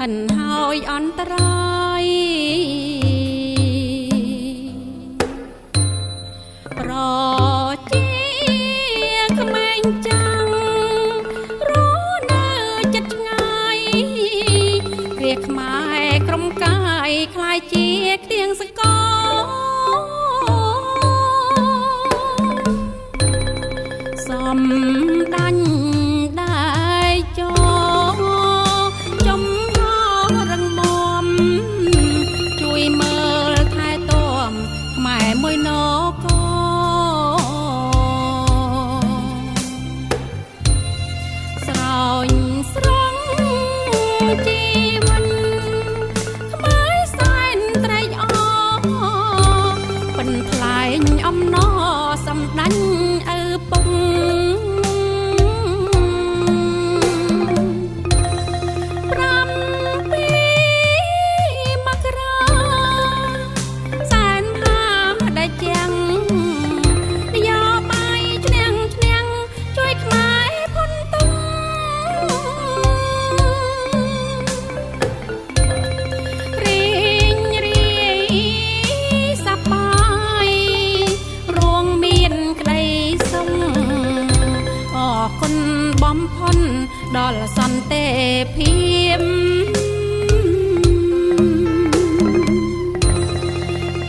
នហើយអន្តរាយប្រជាក្មេងចាំងរស់នៅចិត្តឆ្ងាយគ្រាខ្មែរក្រុមកាយคล้ายជាគ្រៀងសកលសំដាញ់ដែរចចំហរឹងមាំជួយមើលថែទាំខ្មែរមួយនគរស្រោញស្រង់ជីវិតខ្មែរសែនត្រេកអរពិនថ្លែងអំណរសម្ដាញ់ឪពុកគុណបំផុនដល់សន្តិភាព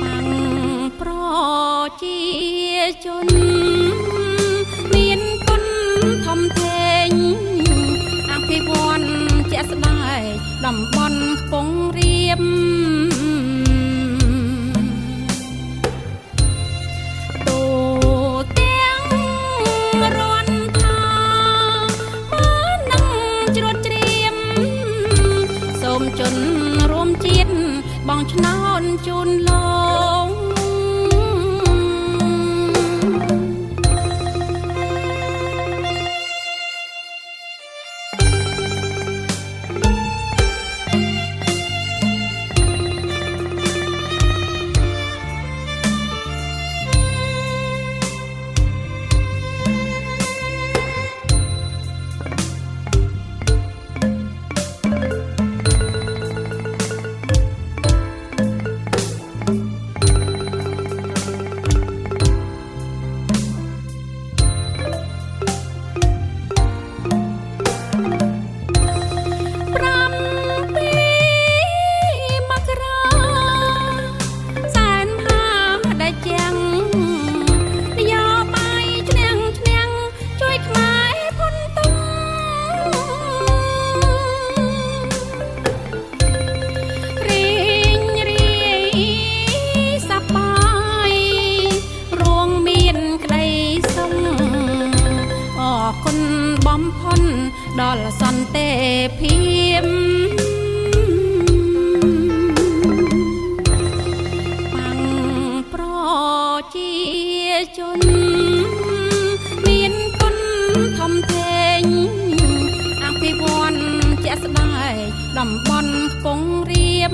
បាំងប្រជាជនមានគុណធំធេងអភិវឌ្ឍជាក់ស្ដែងតំបន់ខ្ពង់រាបជនរួមជាតិបងឆ្នោតជូនលងគុណបំផុនដល់សន្តិភាពបាំងប្រជាជនមានគុណធំធេងអភិវឌ្ឍជាក់ស្ដែងតំបន់ខ្ពង់រាប